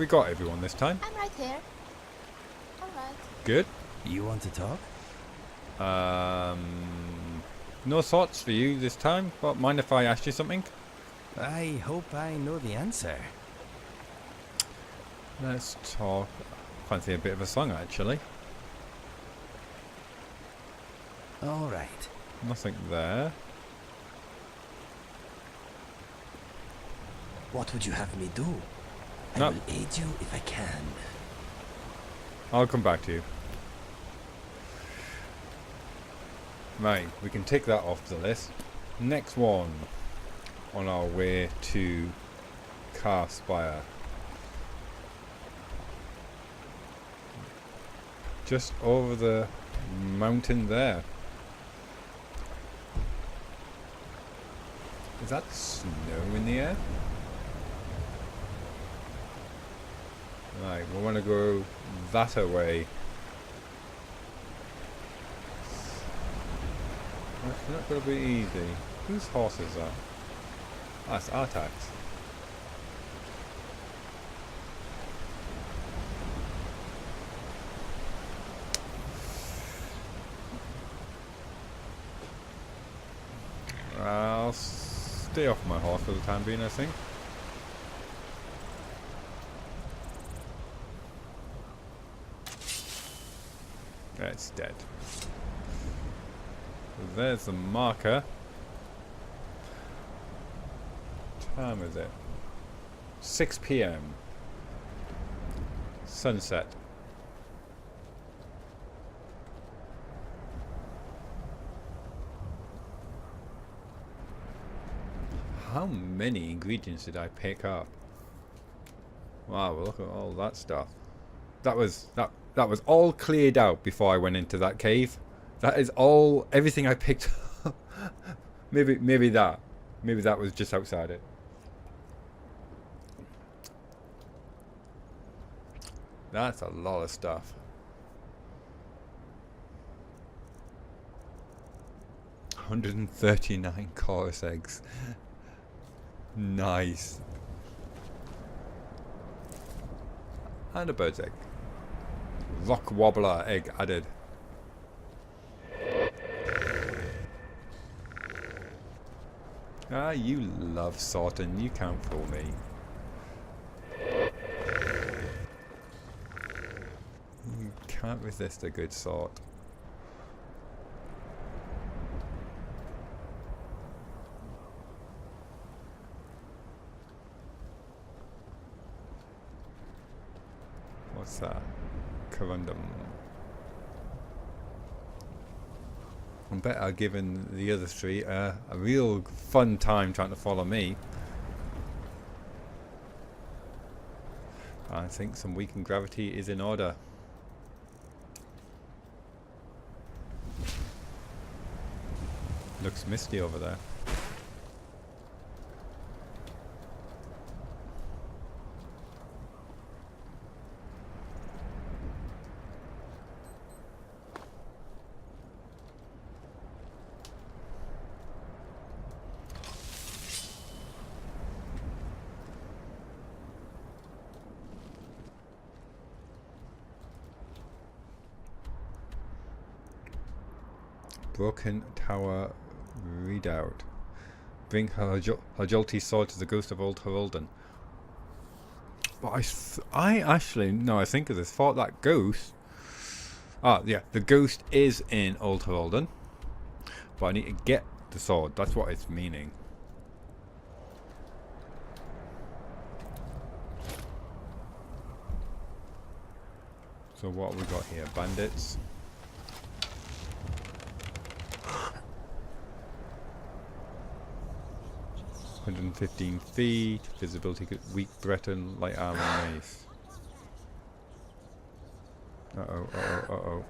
we got everyone this time? I'm right here. Alright. Good. You want to talk? No thoughts for you this time, but mind if I ask you something? I hope I know the answer. Let's talk. Fancy a bit of a song, actually. All right. Nothing there. What would you have me do? I No. will aid you if I can. I'll come back to you. Right, we can tick that off the list. Next one on our way to Carspire. Just over the mountain there. Is that snow in the air? Right, we want to go that way. That's not going to be easy. Whose horse is that? That's Artax. I'll stay off my horse for the time being, I think. Yeah, it's dead. So there's the marker. What time is it? 6 PM. Sunset. How many ingredients did I pick up? Wow, well, look at all that stuff. That was all cleared out before I went into that cave. That is all, everything I picked up. maybe that was just outside it. That's a lot of stuff. $139 chorus eggs. Nice. And a bird's egg. Rock wobbler egg added. Ah, you love sorting. You can't fool me. You can't resist a good sort. What's that? Corundum. I bet I've given the other three a real fun time trying to follow me. I think some weakened gravity is in order. Looks misty over there. Broken Tower Redoubt. Bring Hjalti's sword to the Ghost of Old Hroldan. But I actually, no, I think of this. Thought that ghost. Ah, yeah, the ghost is in Old Hroldan. But I need to get the sword. That's what it's meaning. So what have we got here? Bandits. 115 feet, visibility good, weak Breton, light armor, mace. Uh-oh, uh-oh, uh-oh.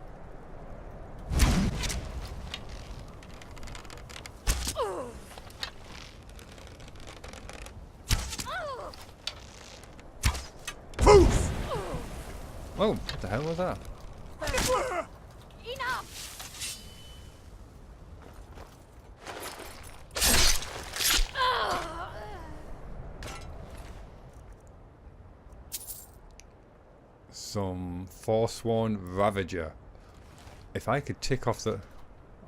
Whoa, what the hell was that? some Forsworn Ravager. If I could tick off a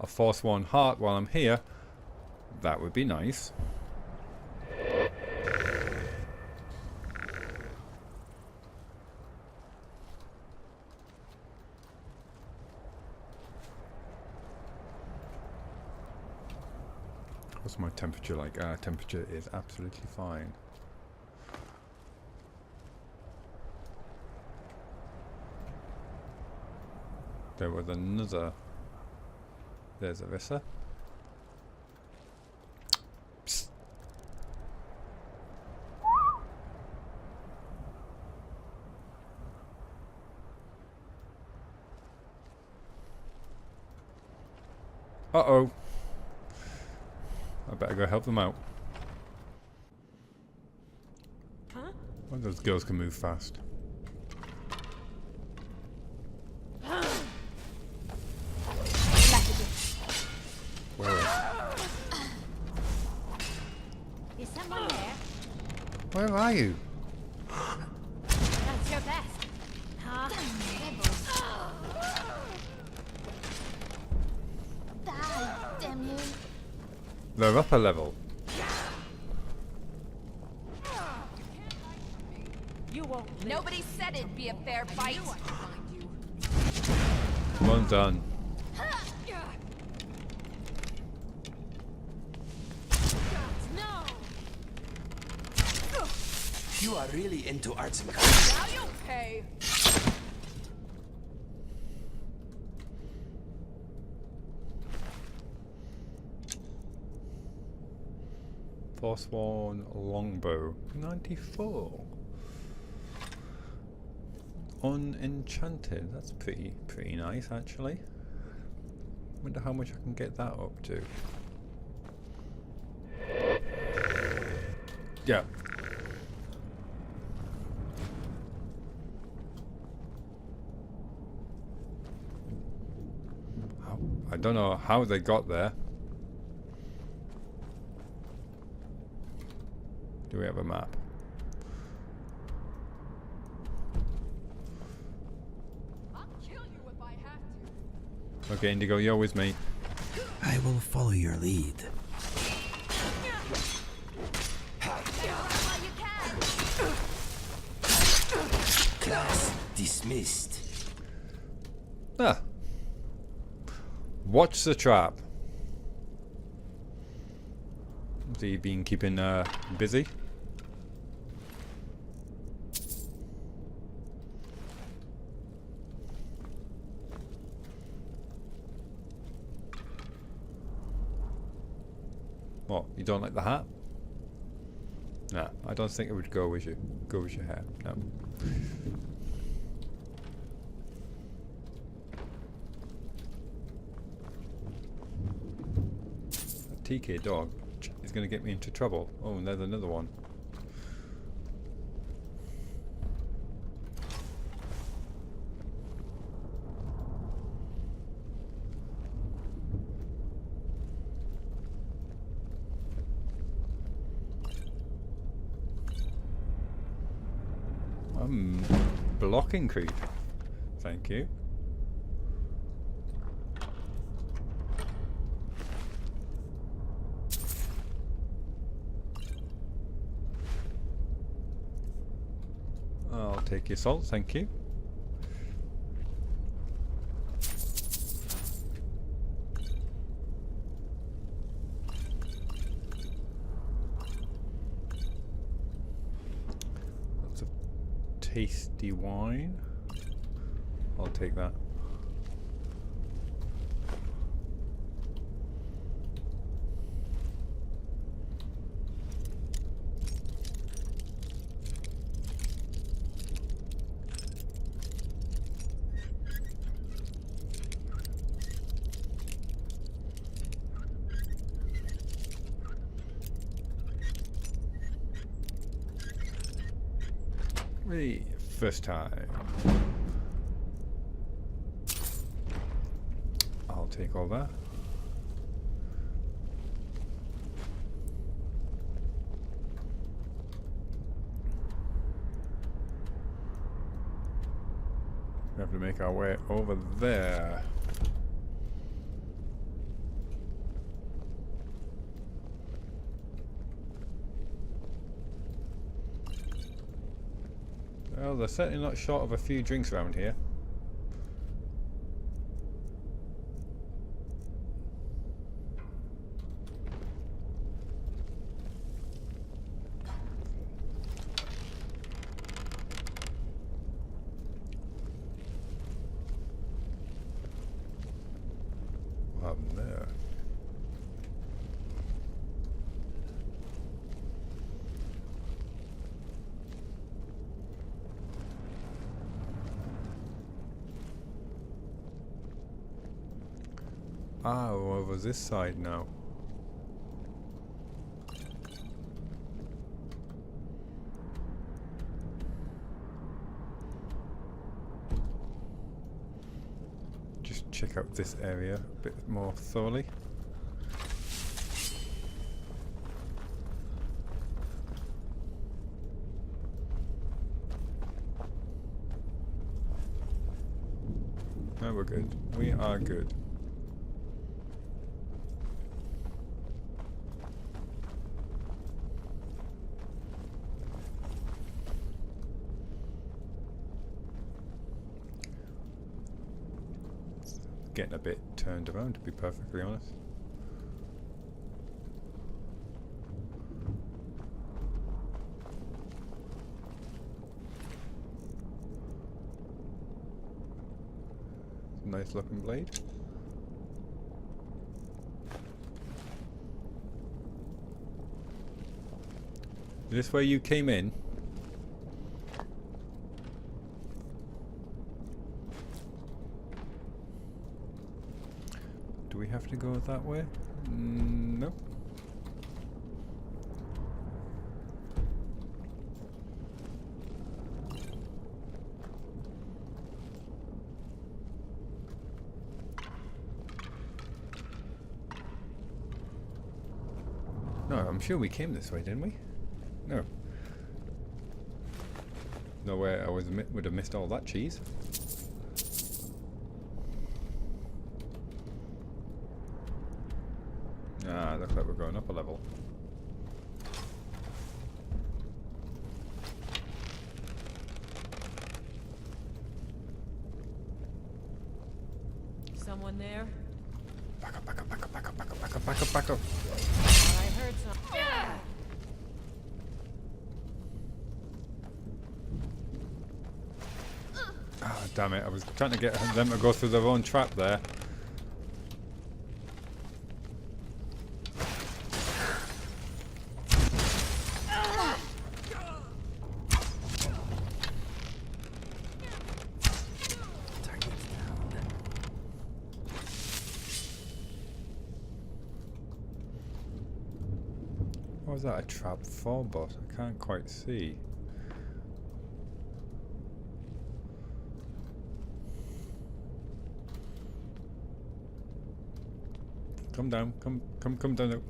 Forsworn Heart while I'm here, that would be nice. What's my temperature like? Temperature is absolutely fine. There was another. There's Arissa. Psst. Uh-oh. I better go help them out. Huh? One of those girls can move fast. Is someone there? Where are you? That's your best. Huh? Die, damn you. They're upper level. You won't. Nobody said it'd be a fair fight. Well done. No. You are really into arts and crafts. Now you'll pay. Forsworn Longbow. 94. Unenchanted. That's pretty nice actually. Wonder how much I can get that up to. Yeah. I don't know how they got there. Do we have a map? I'll kill you if I have to. Okay, Indigo, you're with me. I will follow your lead. While you can. Class dismissed. Ah. Watch the trap. So you've been keeping busy? What? You don't like the hat? Nah, I don't think it would go with you. Go with your hair. No. A TK dog is going to get me into trouble. Oh, and there's another one. Blocking creep. Thank you. I'll take your salt, thank you. That's a tasty wine. I'll take that. Really, first time. I'll take all that. we make our way over there. Well, they're certainly not short of a few drinks around here. What happened there? Ah, we're over this side now. Just check out this area a bit more thoroughly. No, we're good. We are good. Getting a bit turned around, to be perfectly honest. Nice looking blade. Is this where you came in? Do we have to go that way? Nope. No, I'm sure we came this way, didn't we? No. No way I would have missed all that cheese. Ah, looks like we're going up a level. Someone there? Back up, back up, back up, back up, back up, back up, back up, back up. I heard some. Ah, damn it. I was trying to get them to go through their own trap there. What was that a trap for, boss? I can't quite see. Come down, come down now.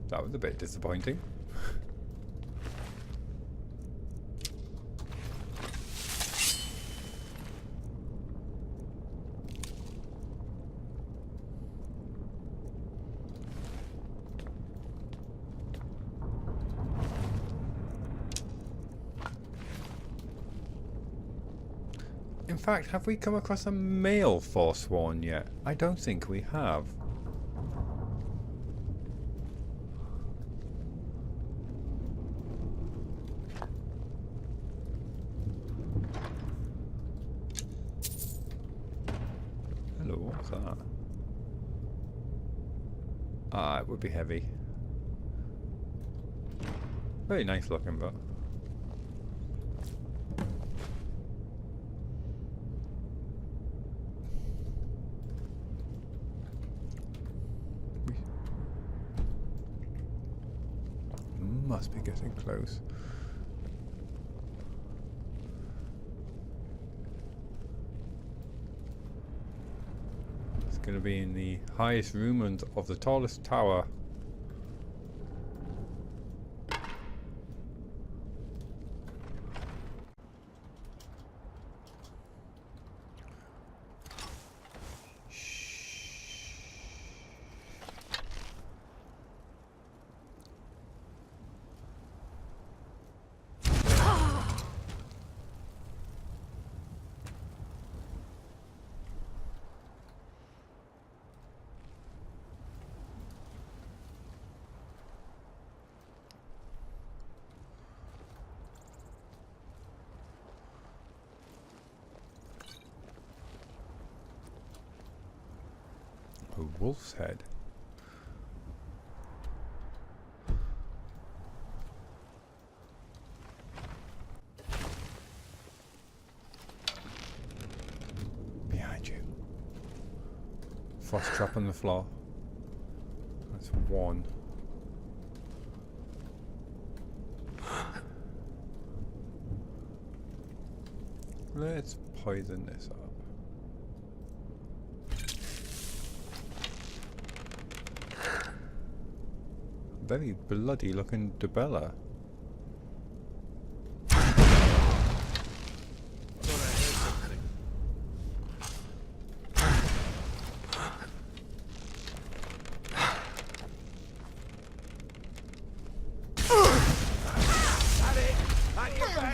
That was a bit disappointing. In fact, have we come across a male Forsworn yet? I don't think we have. Hello, what's that? Ah, it would be heavy. Very nice looking, but... must be getting close. Gonna be in the highest room and of the tallest tower. A wolf's head. Behind you. Frost trap on the floor. That's one. Let's poison this up. Very bloody looking Debella.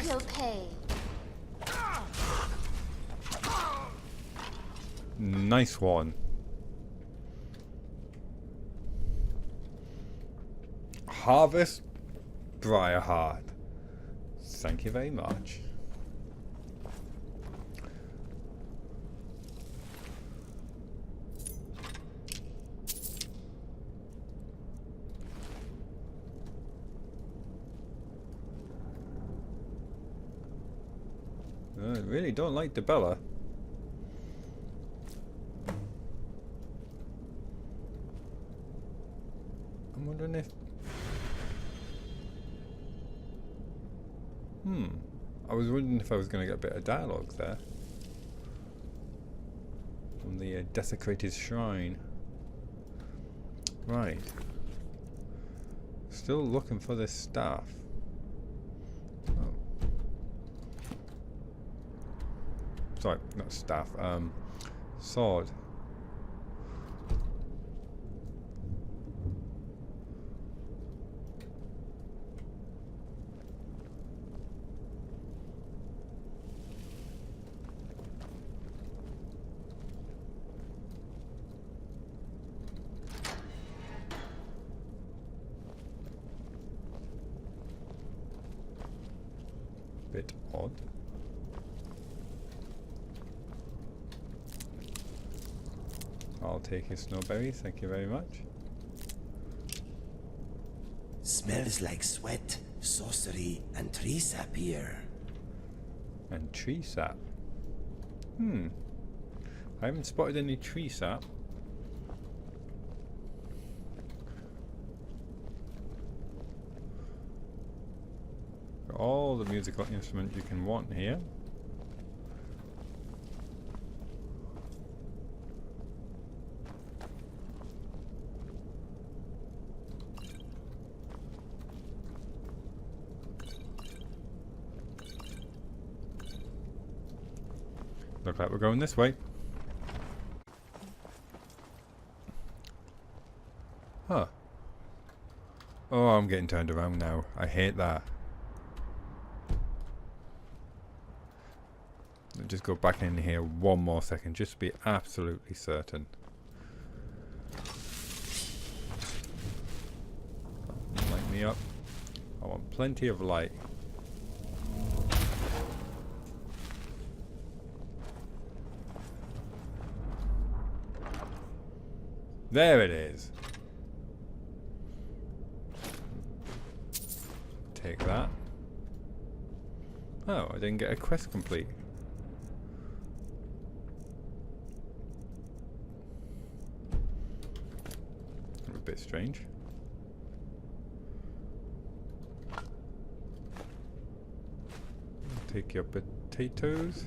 He'll pay. Nice one. Harvest Briarheart. Thank you very much. I really don't like Debella. I'm wondering if... I was wondering if I was going to get a bit of dialogue there. From the desecrated shrine. Right. Still looking for this staff. Oh. Sorry, not staff. Sword. Bit odd. I'll take your snowberries, thank you very much. Smells like sweat, sorcery, and tree sap here. And tree sap. I haven't spotted any tree sap. Got all the musical instruments you can want here. Look like we're going this way. Huh. Oh, I'm getting turned around now. I hate that. I'll just go back in here one more second, just to be absolutely certain. Light me up. I want plenty of light. There it is. Take that. Oh, I didn't get a quest complete. A bit strange. Take your potatoes.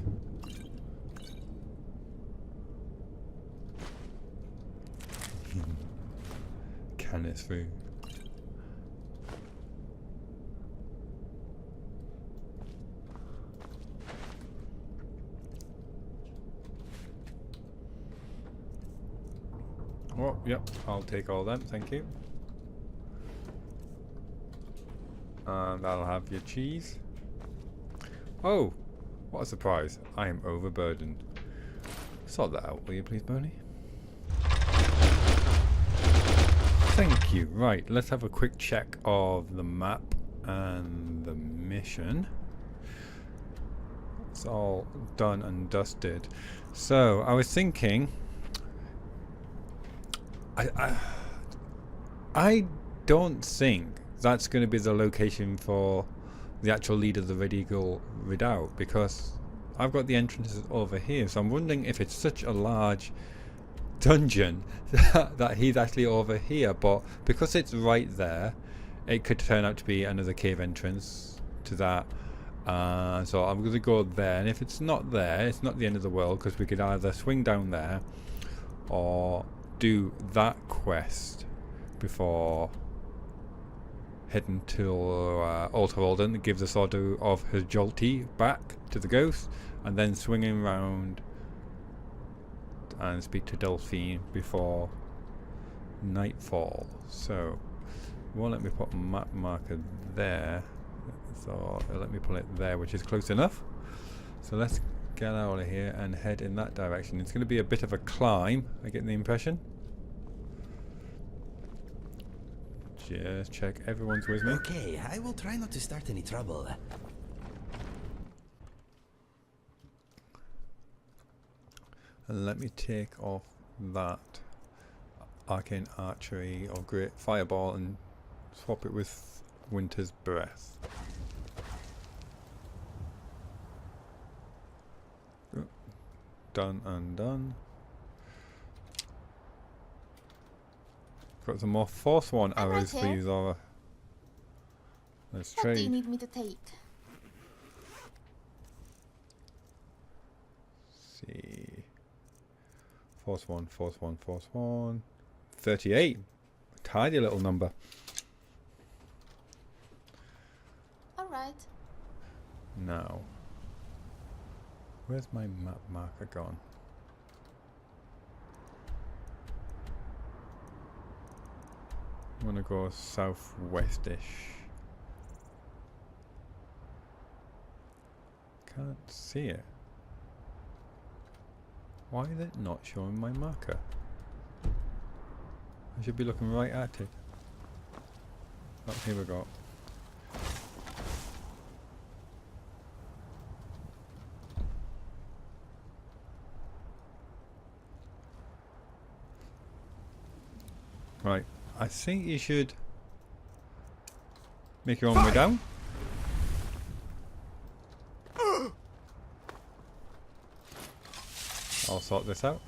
And it's through. Oh, yep, I'll take all them, thank you. And that'll have your cheese. Oh, what a surprise. I am overburdened. Sort that out, will you please, Boney? Thank you. Right, let's have a quick check of the map and the mission. It's all done and dusted. So, I was thinking... I don't think that's going to be the location for the actual leader of the Red Eagle Redoubt, because I've got the entrances over here, so I'm wondering if it's such a large dungeon that he's actually over here, but because it's right there, it could turn out to be another cave entrance to that. So I'm going to go there, and if it's not there, it's not the end of the world, because we could either swing down there or do that quest before heading to Old Hroldan that gives us order of Hjalti back to the ghost, and then swinging round and speak to Delphine before nightfall. So it won't let me put a map marker there, so it'll let me put it there, which is close enough. So let's get out of here and head in that direction. It's going to be a bit of a climb, I get the impression. Just check everyone's with me. Okay, I will try not to start any trouble. And let me take off that arcane archery or great fireball and swap it with Winter's Breath. Done and done. Got some more Force 1 arrows for you, Zora. Let's trade. What do you need me to take? See. Force 1, Force 1, Force 1. 38. Tidy little number. Alright. Now. Where's my map marker gone? I'm gonna go southwestish. Can't see it. Why is it not showing my marker? I should be looking right at it. Oh, here we go. Right, I think you should make your own way down. I'll sort this out.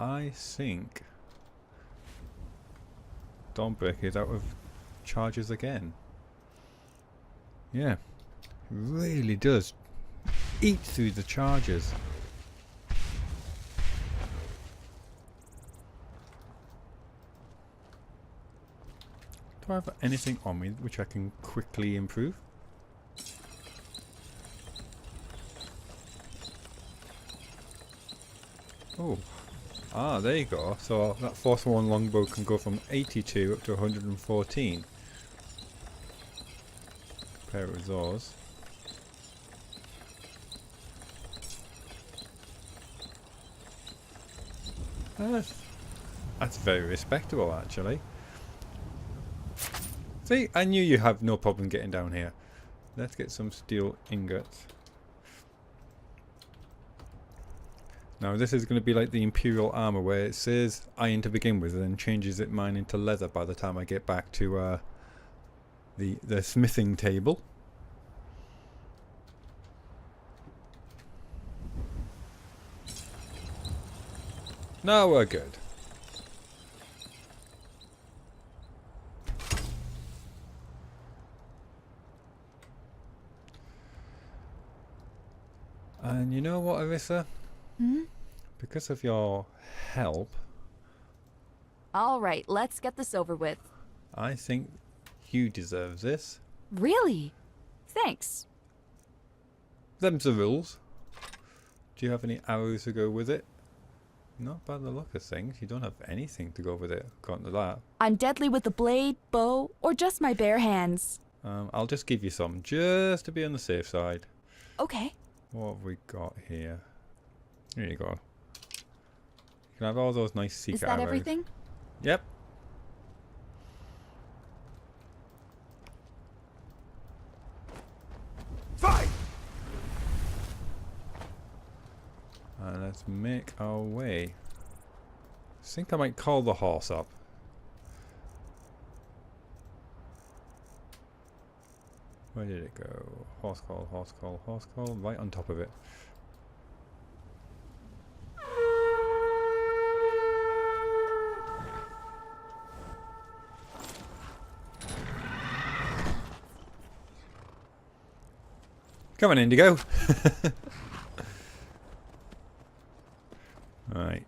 I think Dawnbreaker is out of charges again. Yeah, it really does eat through the charges. Do I have anything on me which I can quickly improve? Oh. Ah, there you go. So that Force 1 longbow can go from 82 up to 114. Pair of those. That's very respectable, actually. See, I knew you have no problem getting down here. Let's get some steel ingots. Now this is going to be like the Imperial armor, where it says iron to begin with and then changes it mine into leather by the time I get back to the smithing table. Now we're good. And you know what, Arissa? Hmm? Because of your help, All right, let's get this over with. I think you deserve this. Really? Thanks. Them's the rules. Do you have any arrows to go with it? Not by the look of things. You don't have anything to go with it, according to that. I'm deadly with the blade, bow, or just my bare hands. I'll just give you some, just to be on the safe side. Okay. What have we got here? Here you go. You can have all those nice secret Is that arrows. everything? Yep. Fight! And let's make our way. I think I might call the horse up. Where did it go? Horse call, horse call, horse call. Right on top of it. Come on, Indigo. Right.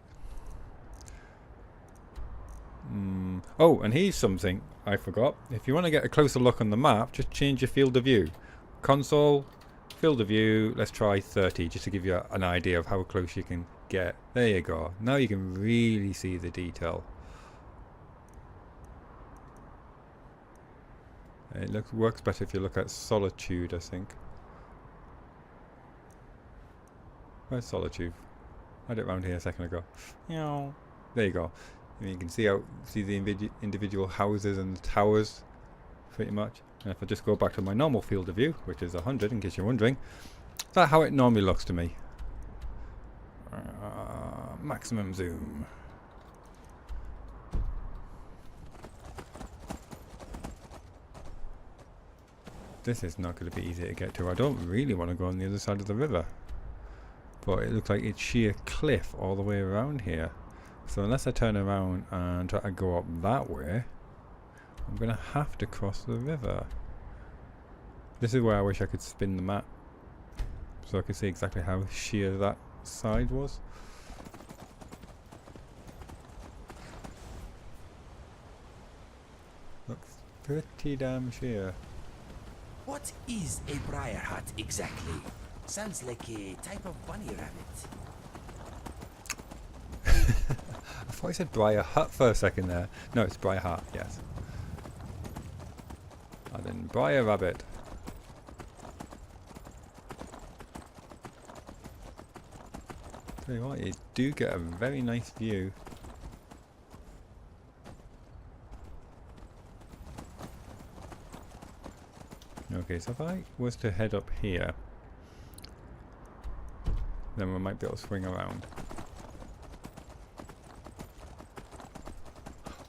Oh, and here's something I forgot. If you want to get a closer look on the map, just change your field of view. Console, field of view, let's try 30, just to give you an idea of how close you can get. There you go. Now you can really see the detail. It works better if you look at Solitude, I think. Where's Solitude? I had it round here a second ago. Meow. There you go. And you can see the individual houses and the towers, pretty much. And if I just go back to my normal field of view, which is 100, in case you're wondering, that's how it normally looks to me. Maximum zoom. This is not going to be easy to get to. I don't really want to go on the other side of the river. But it looks like it's sheer cliff all the way around here. So unless I turn around and try to go up that way, I'm going to have to cross the river. This is where I wish I could spin the map, so I could see exactly how sheer that side was. Looks pretty damn sheer. What is a briar hut exactly? Sounds like a type of bunny rabbit. I thought I said Briar Hut for a second there. No, it's Briar Hut, yes. And then Briar Rabbit. Tell you what, you do get a very nice view. Okay, so if I was to head up here, then we might be able to swing around.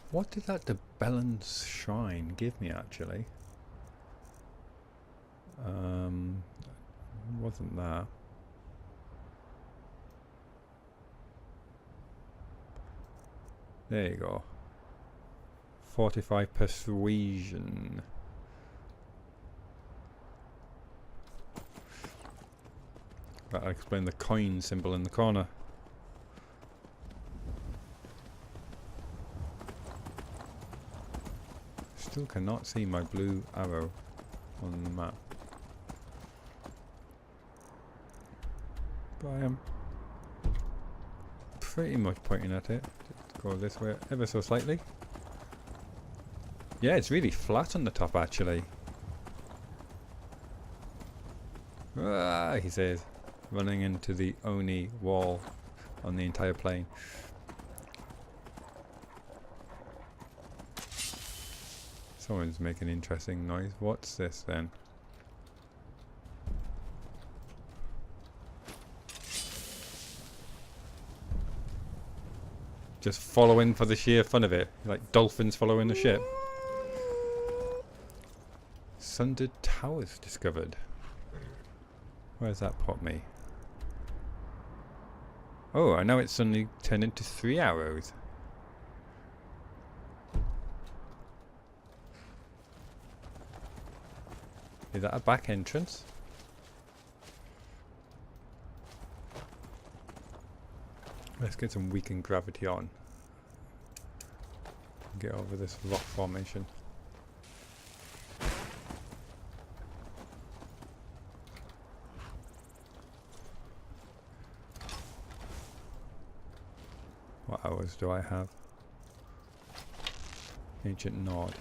What did that Debellin's shrine give me, actually? Wasn't that? There you go. 45 persuasion. That'll explain the coin symbol in the corner. Still cannot see my blue arrow on the map. But I am pretty much pointing at it. Just go this way ever so slightly. Yeah, it's really flat on the top actually. Ah, he says, running into the only wall on the entire plane. Someone's making an interesting noise. What's this then? Just following for the sheer fun of it, like dolphins following the ship. Sundered towers discovered. Where's that put me? Oh, I know it's suddenly turned into 3 arrows. Is that a back entrance? Let's get some weakened gravity on. Get over this rock formation. What hours do I have? Ancient Nord.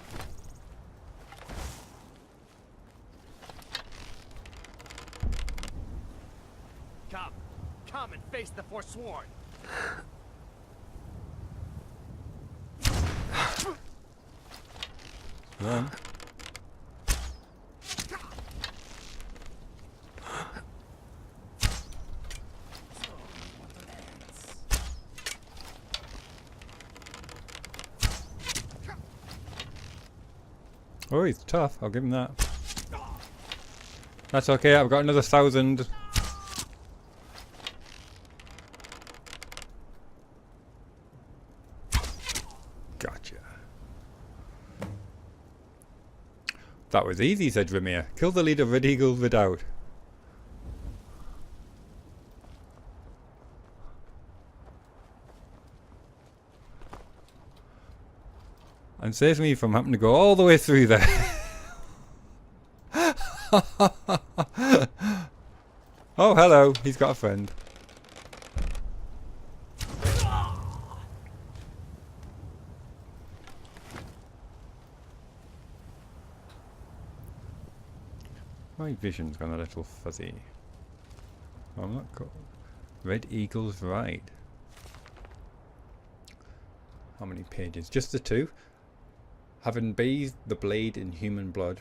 Come and face the Forsworn. Run. Oh, he's tough. I'll give him that. That's okay. I've got another 1,000. Gotcha. That was easy, said Raimyr. Kill the leader, Red Eagle Redoubt. And saves me from having to go all the way through there. Oh, hello. He's got a friend. My vision's gone a little fuzzy. Oh, I'm not got Red Eagle's right. How many pages? Just the 2. Having bathed the blade in human blood,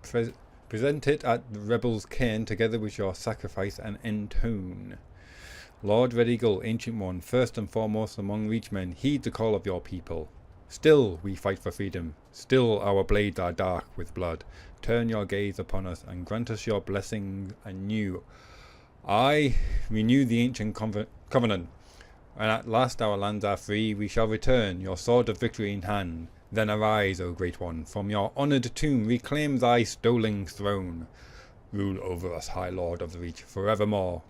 present it at the rebel's cairn together with your sacrifice and intone. Lord Red Eagle, Ancient One, first and foremost among Reachmen, heed the call of your people. Still we fight for freedom. Still our blades are dark with blood. Turn your gaze upon us and grant us your blessing anew. I renew the ancient covenant, and at last our lands are free. We shall return, your sword of victory in hand. Then arise, O Great One, from your honoured tomb, reclaim thy stolen throne. Rule over us, High Lord of the Reach, forevermore.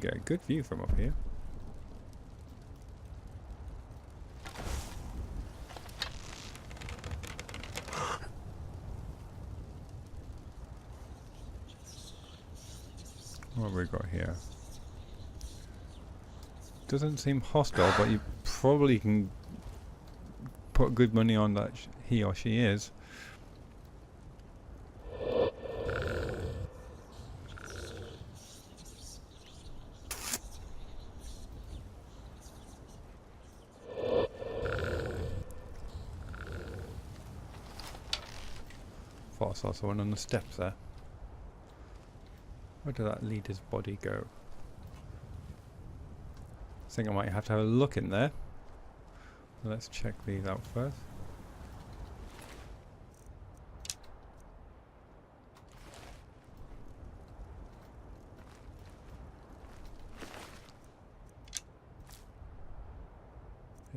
Get a good view from up here. What have we got here? Doesn't seem hostile, but you probably can put good money on that he or she is. Thought I saw someone on the steps there. Where did that leader's body go? I think I might have to have a look in there. Let's check these out first.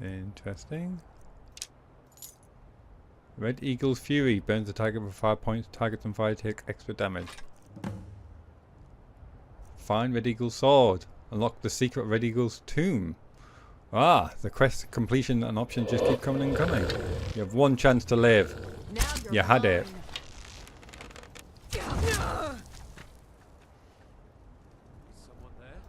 Interesting. Red Eagle's Fury burns the target for 5 points. Targets on fire take extra damage. Find Red Eagle's sword. Unlock the secret Red Eagle's tomb. Ah, the quest completion and options just keep coming and coming. You have one chance to live. You had it. Someone there?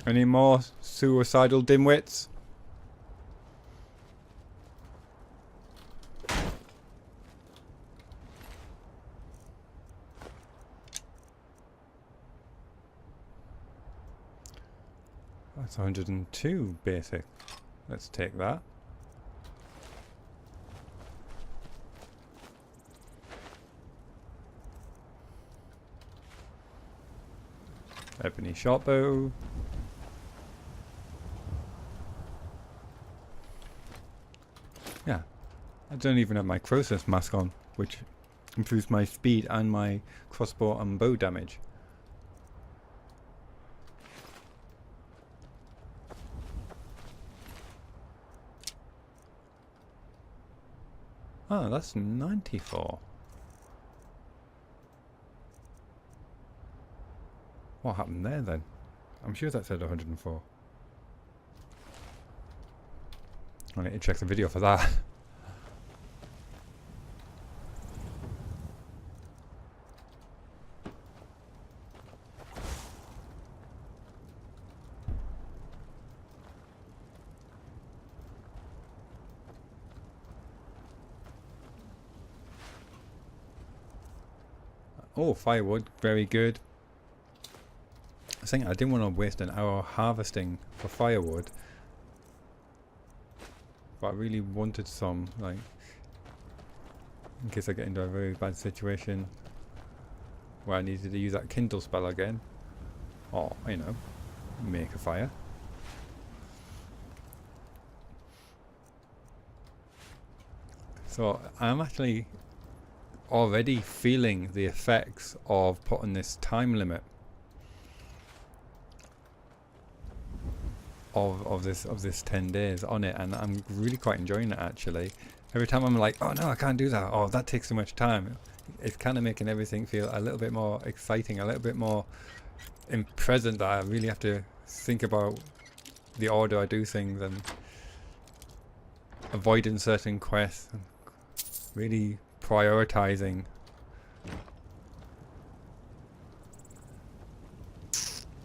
Any more suicidal dimwits? That's 102 basic. Let's take that. Ebony shortbow. I don't even have my Croesus mask on, which improves my speed and my crossbow and bow damage. Oh, that's 94. What happened there then? I'm sure that said 104. I need to check the video for that. Oh, firewood, very good. I was thinking I didn't want to waste an hour harvesting for firewood, but I really wanted some, like, in case I get into a very bad situation where I needed to use that Kindle spell again, or, you know, make a fire. So I'm actually already feeling the effects of putting this time limit of this 10 days on it, and I'm really quite enjoying it actually. Every time I'm like, oh no, I can't do that, oh that takes too much time, it's kind of making everything feel a little bit more exciting, a little bit more in present, that I really have to think about the order I do things and avoiding certain quests, and really prioritizing.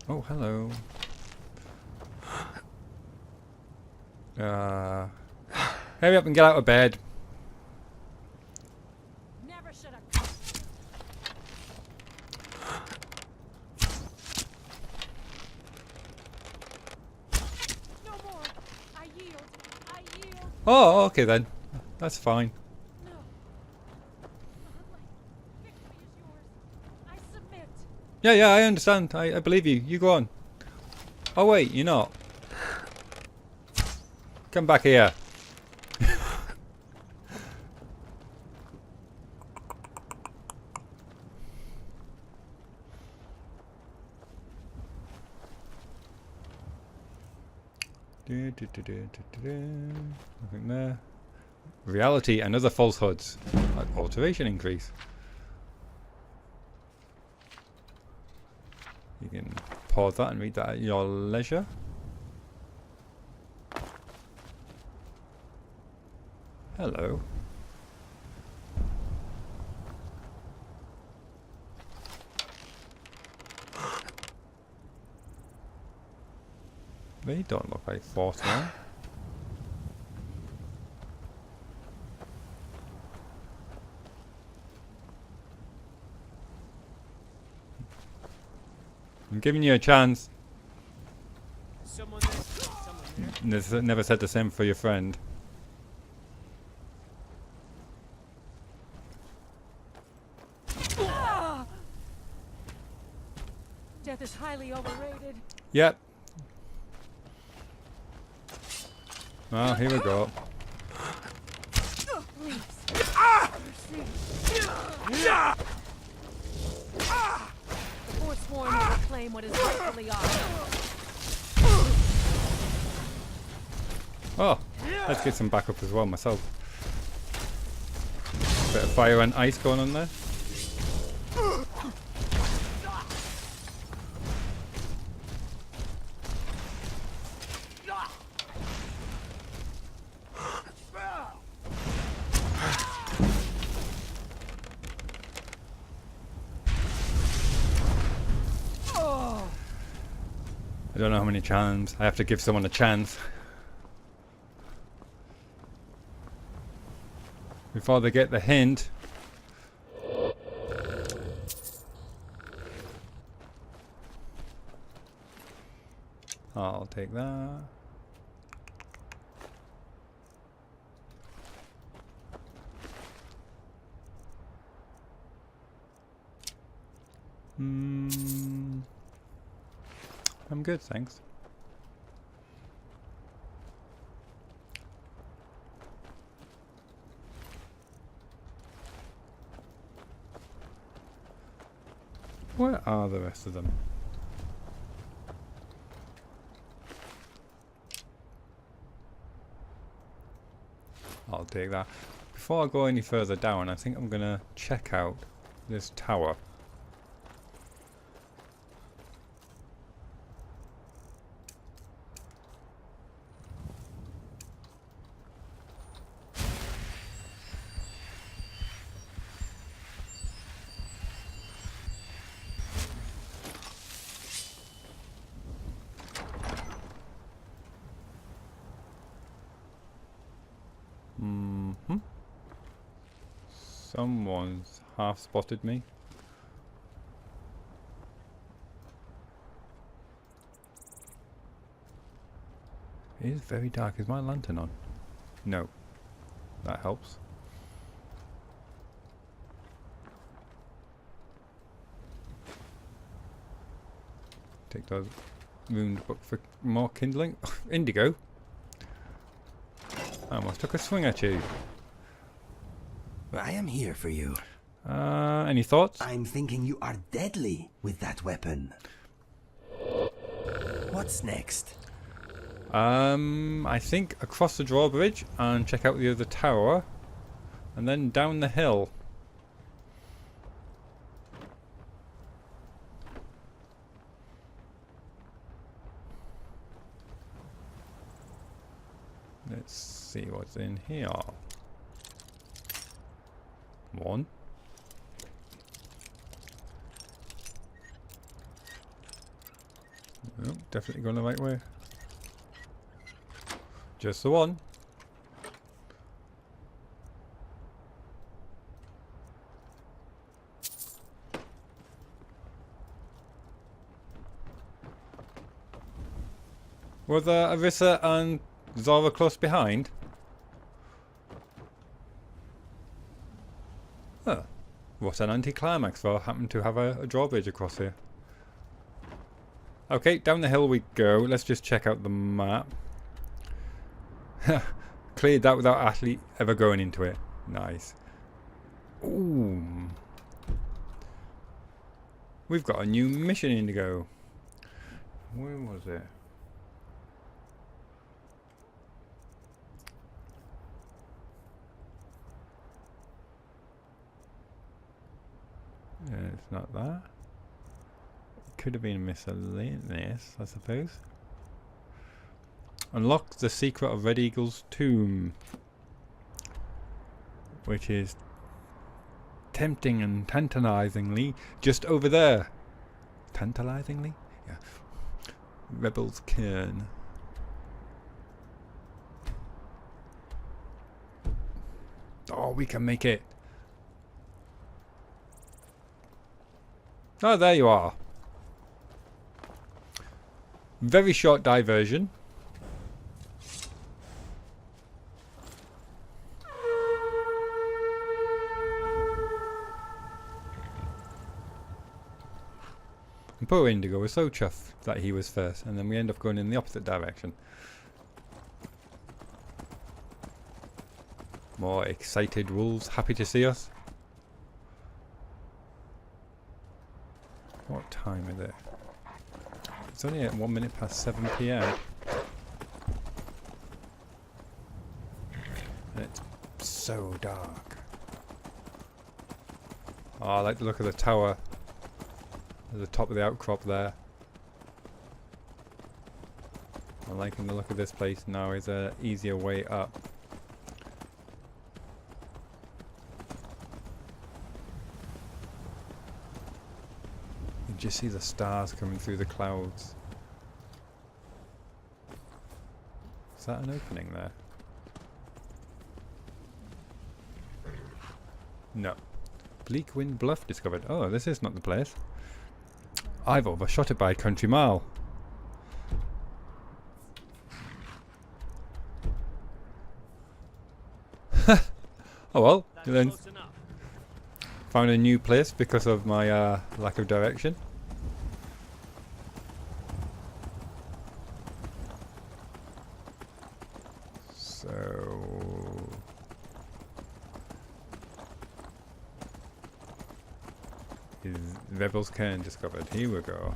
Oh, hello. Hurry up and get out of bed. Never should have. No more. I yield. I yield. Oh, okay then. That's fine. No. Victory is yours. I submit. Yeah, I understand. I believe you. You go on. Oh wait, you're not. Come back here. Nothing there. Reality and other falsehoods. Alteration increase. You can pause that and read that at your leisure. Hello. They don't look like forceful. I'm giving you a chance. Someone there. Someone there. Never said the same for your friend. Death is highly overrated. Yep. Well, here we go. Please. The Forsworn will claim what is rightfully ours. Oh, let's get some backup as well myself. Bit of fire and ice going on there. I don't know how many charms. I have to give someone a chance before they get the hint. I'll take that. I'm good, thanks. Where are the rest of them? I'll take that. Before I go any further down, I think I'm gonna check out this tower. Someone's half spotted me. It is very dark. Is my lantern on? No. That helps. Take the ruined book for more kindling. Indigo. I almost took a swing at you. I am here for you. Any thoughts? I'm thinking you are deadly with that weapon. What's next? I think across the drawbridge and check out the other tower. And then down the hill. Let's see what's in here. One. Oh, definitely going the right way. Just the one. Were there Arissa and Zara close behind? Huh. What an anticlimax for happening to have a drawbridge across here. Okay, down the hill we go. Let's just check out the map. Cleared that without actually ever going into it. Nice. Ooh. We've got a new mission Indigo. Where was it? It's not that. It could have been miscellaneous, I suppose. Unlock the secret of Red Eagle's tomb, which is tempting and tantalizingly just over there. Tantalizingly? Yeah. Rebel's Cairn. Oh, we can make it. Oh, there you are. Very short diversion. And poor Indigo was so chuffed that he was first, and then we end up going in the opposite direction. More excited wolves, happy to see us. What time is it? It's only at 1 minute past 7 PM. And it's so dark. Oh, I like the look of the tower at the top of the outcrop there. I'm liking the look of this place now. Is an easier way up. You just see the stars coming through the clouds. Is that an opening there? No. Bleak Wind Bluff discovered. Oh, this is not the place. I've overshot it by a country mile. Oh well. Then found a new place because of my lack of direction. Is Rebels cairn discovered? Here we go.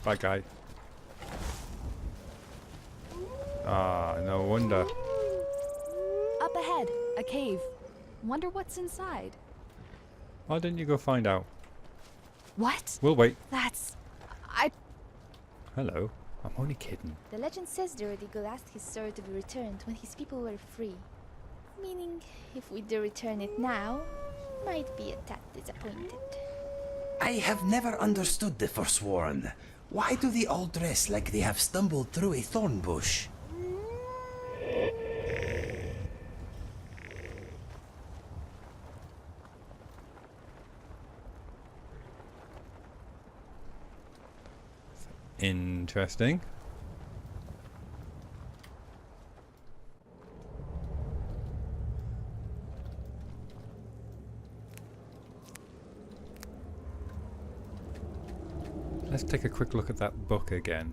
Bad guy. Ah, no wonder. Up ahead, a cave. Wonder what's inside. Why didn't you go find out? What? We'll wait. That's... Hello. I'm only kidding. The legend says the Red Eagle asked his sword to be returned when his people were free. Meaning, if we do return it now, might be a tad disappointed. I have never understood the Forsworn. Why do they all dress like they have stumbled through a thorn bush? Interesting. Let's take a quick look at that book again.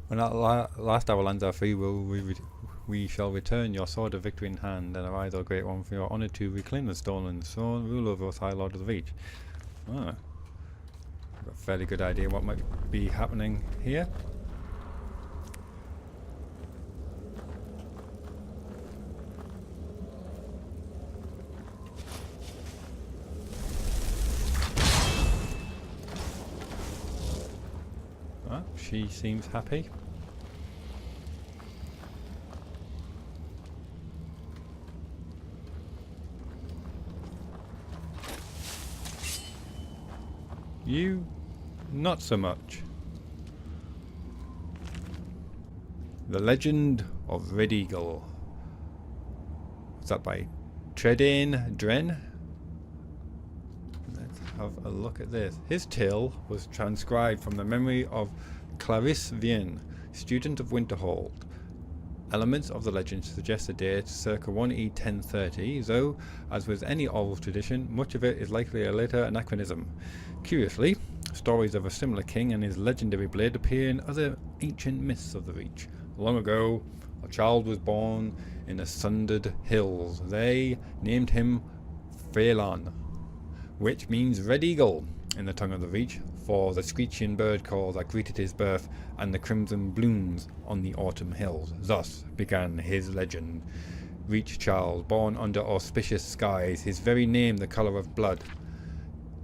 When at last our lands are free, we shall return your sword of victory in hand, and arise, O great one, for your honour to reclaim the stolen throne, rule over us, High Lord of the Reach. Ah, I've got a fairly good idea what might be happening here. Ah, she seems happy. You, not so much. The Legend of Red Eagle. What's that by Tredane Dren? Let's have a look at this. His tale was transcribed from the memory of Clarisse Vienne, student of Winterhold. Elements of the legend suggest a date circa 1E 1030, though, as with any oral tradition, much of it is likely a later anachronism. Curiously, stories of a similar king and his legendary blade appear in other ancient myths of the Reach. Long ago, a child was born in the Sundered Hills. They named him Phelan, which means Red Eagle in the tongue of the Reach, for the screeching bird call that greeted his birth and the crimson blooms on the autumn hills. Thus began his legend. Reach child, born under auspicious skies, his very name the colour of blood.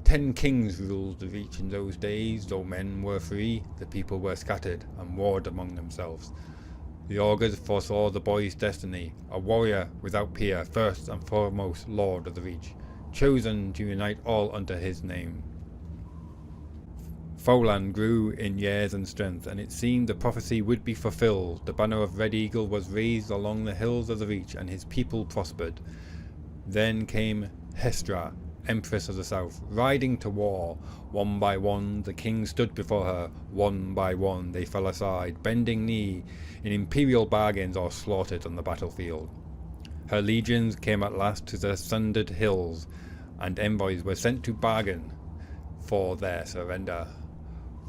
10 kings ruled the Reach in those days. Though men were free, the people were scattered and warred among themselves. The augurs foresaw the boy's destiny, a warrior without peer, first and foremost lord of the Reach, chosen to unite all under his name. Phelan grew in years and strength, and it seemed the prophecy would be fulfilled. The banner of Red Eagle was raised along the hills of the Reach, and his people prospered. Then came Hestra, Empress of the South, riding to war. One by one the kings stood before her. One by one they fell aside, bending knee in imperial bargains, or slaughtered on the battlefield. Her legions came at last to the Sundered Hills, and envoys were sent to bargain for their surrender.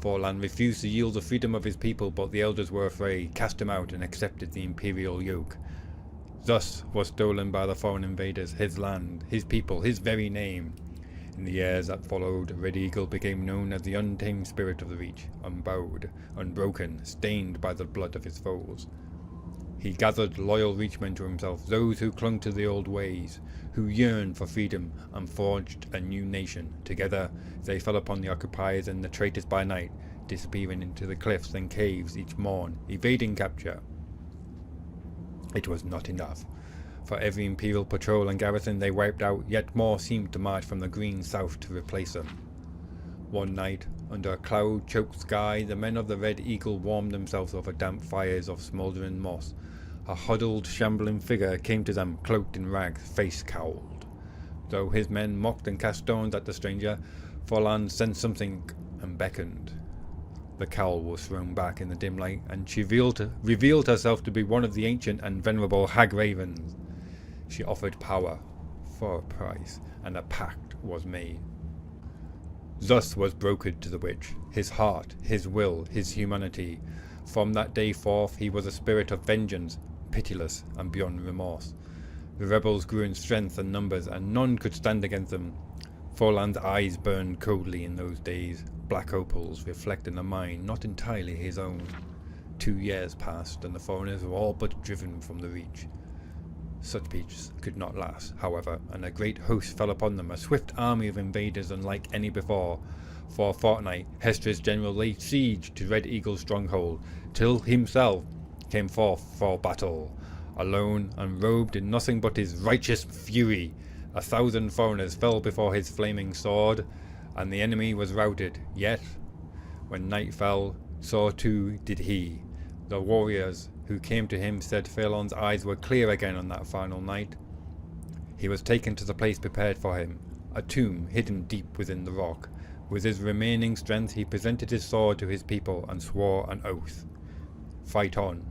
Phelan refused to yield the freedom of his people, but the elders were afraid, cast him out, and accepted the imperial yoke. Thus was stolen by the foreign invaders his land, his people, his very name. In the years that followed, Red Eagle became known as the untamed spirit of the Reach, unbowed, unbroken, stained by the blood of his foes. He gathered loyal Reachmen to himself, those who clung to the old ways, who yearned for freedom and forged a new nation. Together they fell upon the occupiers and the traitors by night, disappearing into the cliffs and caves each morn, evading capture. It was not enough. For every imperial patrol and garrison they wiped out, yet more seemed to march from the green south to replace them. One night, under a cloud-choked sky, the men of the Red Eagle warmed themselves over damp fires of smouldering moss. A huddled, shambling figure came to them, cloaked in rags, face cowled. Though his men mocked and cast stones at the stranger, Phelan sensed something and beckoned. The cowl was thrown back in the dim light, and she revealed herself to be one of the ancient and venerable Hag Ravens. She offered power for a price, and a pact was made. Thus was brokered to the witch his heart, his will, his humanity. From that day forth he was a spirit of vengeance, pitiless and beyond remorse. The rebels grew in strength and numbers, and none could stand against them. Forlan's eyes burned coldly in those days, black opals reflecting a mind not entirely his own. 2 years passed, and the foreigners were all but driven from the Reach. Such peace could not last, however, and a great host fell upon them, a swift army of invaders unlike any before. For a fortnight, Hestra's general laid siege to Red Eagle's stronghold, till himself came forth for battle, alone and robed in nothing but his righteous fury. 1,000 foreigners fell before his flaming sword, and the enemy was routed. Yet, when night fell, so too did he. The warriors who came to him said Phalon's eyes were clear again on that final night. He was taken to the place prepared for him, a tomb hidden deep within the rock. With his remaining strength he presented his sword to his people and swore an oath. Fight on,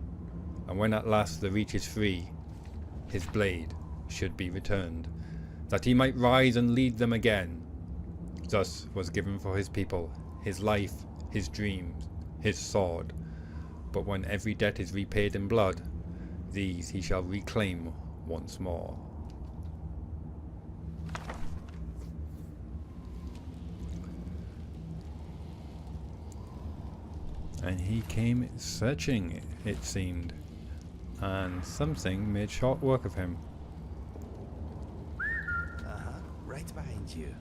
and when at last the Reach is free, his blade should be returned, that he might rise and lead them again. Thus was given for his people, his life, his dreams, his sword. But when every debt is repaid in blood, these he shall reclaim once more. And he came searching, it seemed, and something made short work of him. Right behind you.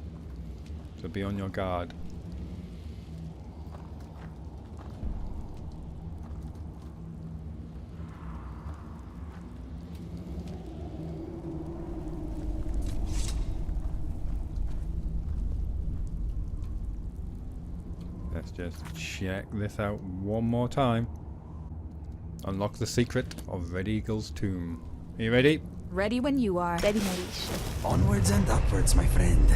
So be on your guard. Let's just check this out one more time. Unlock the secret of Red Eagle's tomb. Are you ready? Ready when you are. Ready, Myrisi'l. Onwards and upwards, my friend.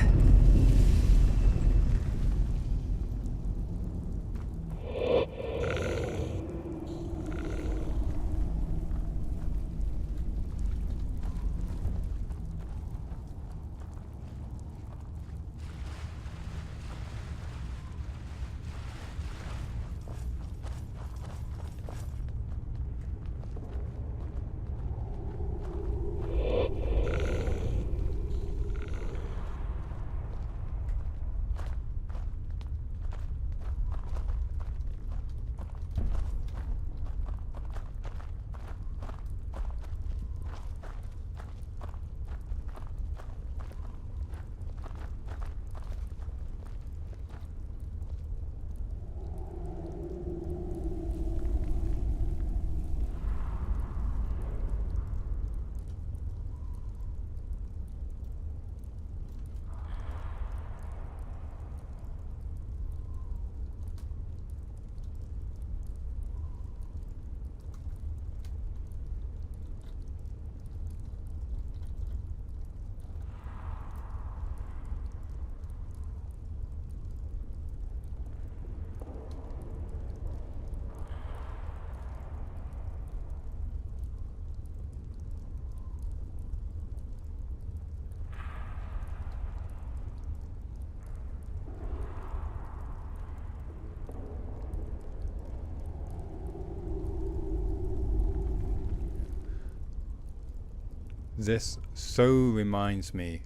This so reminds me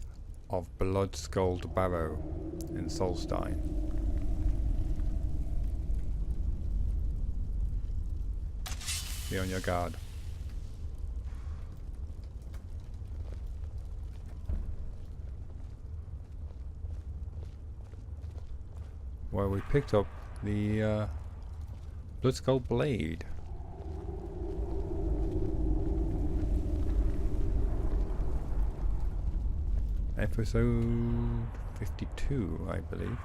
of Blood-Skulled Barrow in Solstein. Be on your guard. Where we picked up the Blood-Skull Blade. Episode 52, I believe.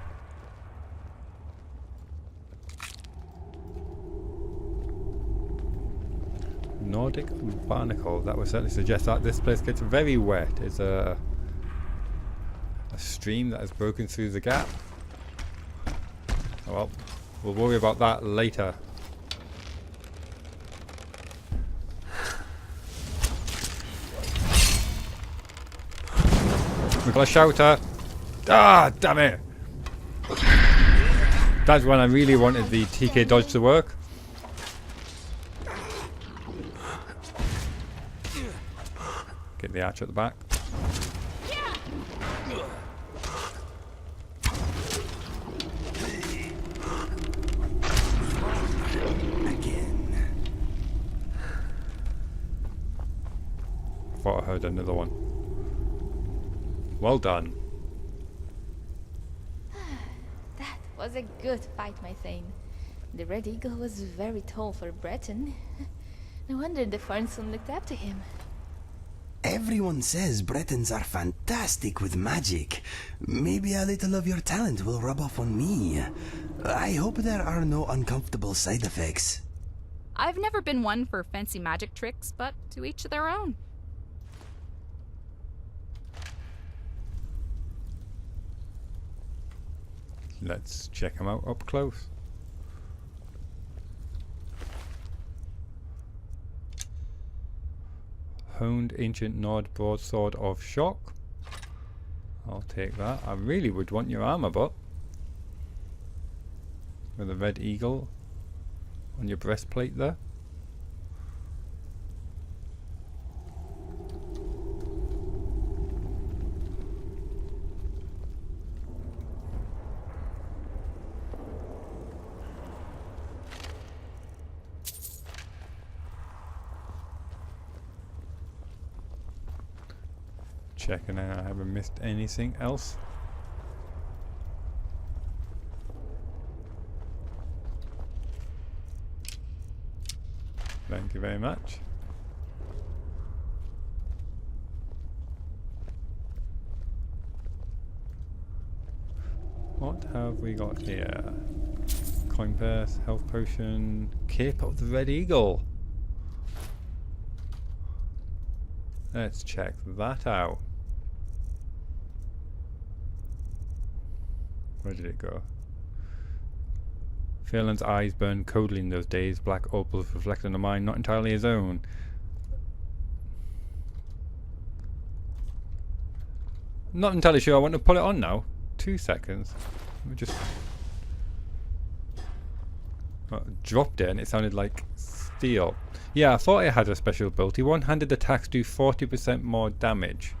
Nordic Barnacle. That would certainly suggest that this place gets very wet. It's a stream that has broken through the gap. Oh well, we'll worry about that later. We've got a shouter. Ah, damn it! That's when I really wanted the TK dodge to work. Get the archer at the back. Again. Thought I heard another one. Well done. That was a good fight, my Thane. The Red Eagle was very tall for a Breton. No wonder the Fernsson looked up to him. Everyone says Bretons are fantastic with magic. Maybe a little of your talent will rub off on me. I hope there are no uncomfortable side effects. I've never been one for fancy magic tricks, but to each their own. Let's check him out up close. Honed Ancient Nord Broadsword of Shock. I'll take that. I really would want your armor, but with a red eagle on your breastplate there. Checking out, I haven't missed anything else. Thank you very much. What have we got here? Coin purse, health potion, cape of the Red Eagle. Let's check that out. Where did it go? Phelan's eyes burned coldly in those days, black opals reflecting a mind not entirely his own. Not entirely sure I want to put it on now. 2 seconds. Let me just... Well, dropped it and it sounded like steel. Yeah, I thought it had a special ability. One-handed attacks do 40% more damage.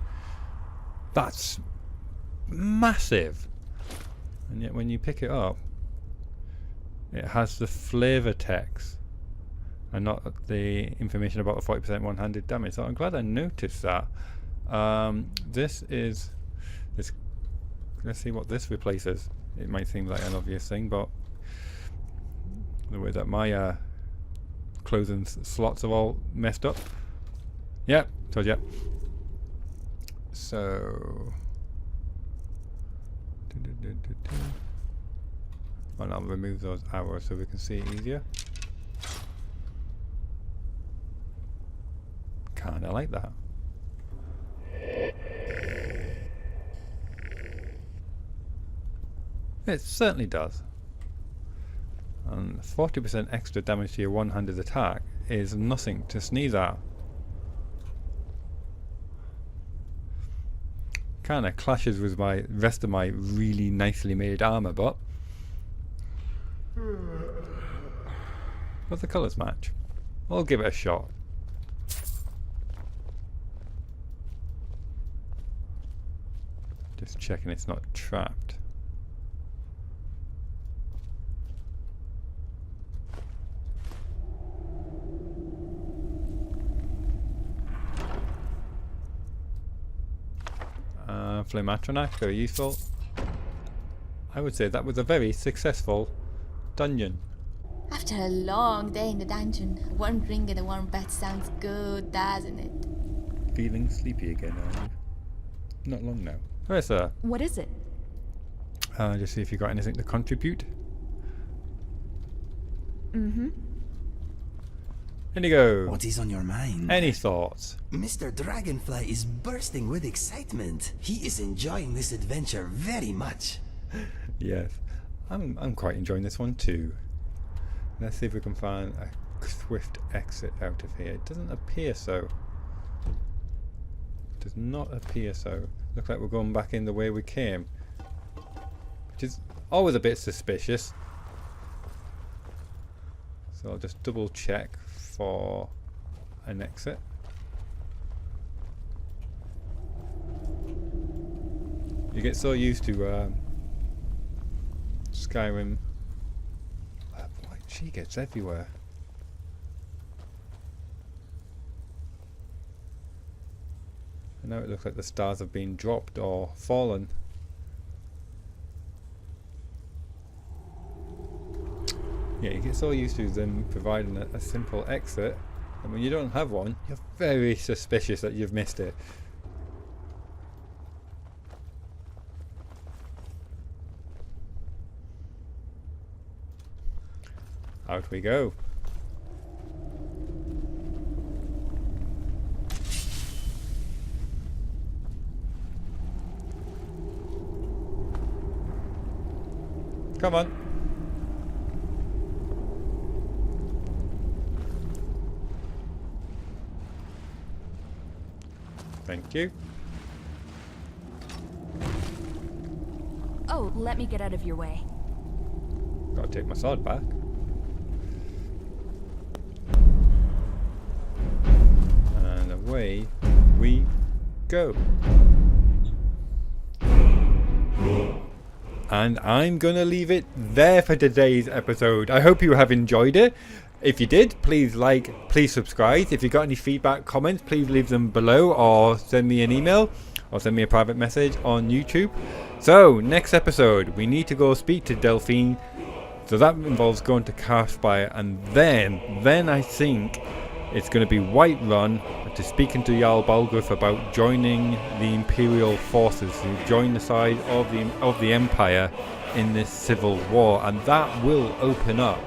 That's massive. And yet when you pick it up, it has the flavor text and not the information about the 40% one-handed damage. So I'm glad I noticed that. This is... Let's see what this replaces. It might seem like an obvious thing, but the way that my clothing slots are all messed up. Yep, told ya. So... Well, I'll remove those arrows so we can see it easier. Kinda like that. It certainly does. And 40% extra damage to your one-handed attack is nothing to sneeze at. Kinda clashes with my rest of my really nicely made armor, but the colours match. I'll give it a shot. Just checking it's not trapped. Flamatronach, very useful. I would say that was a very successful dungeon. After a long day in the dungeon, a warm drink and a warm bed sounds good, doesn't it? Feeling sleepy again, are you? Not long now. Where's sir? What is it? Just see if you got anything to contribute. Mm-hmm. Indigo. What is on your mind? Any thoughts? Mr. Dragonfly is bursting with excitement. He is enjoying this adventure very much. Yes, I'm quite enjoying this one too. Let's see if we can find a swift exit out of here. It doesn't appear so. It does not appear so. Looks like we're going back in the way we came, which is always a bit suspicious. So I'll just double check for an exit. You get so used to Skyrim. Boy, she gets everywhere. And now it looks like the stars have been dropped or fallen. Yeah, you get so used to them providing a simple exit, and when you don't have one, you're very suspicious that you've missed it. Out we go. Come on. Thank you. Oh, let me get out of your way. Gotta take my sword back. And away we go. And I'm gonna leave it there for today's episode. I hope you have enjoyed it. If you did, please like, please subscribe. If you got any feedback, comments, please leave them below or send me an email or send me a private message on YouTube. So, next episode, we need to go speak to Delphine. So that involves going to Karlsspire, and then I think it's going to be Whiterun to speaking to Jarl Balgruuf about joining the Imperial forces, to join the side of the Empire in this civil war, and that will open up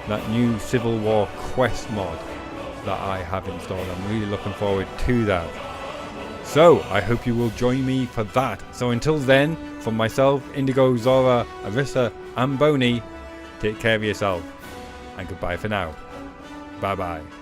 that new Civil War quest mod that I have installed. I'm really looking forward to that. So I hope you will join me for that. So until then, from myself, Indigo, Zora, Arissa and Boney, take care of yourself and goodbye for now. Bye bye.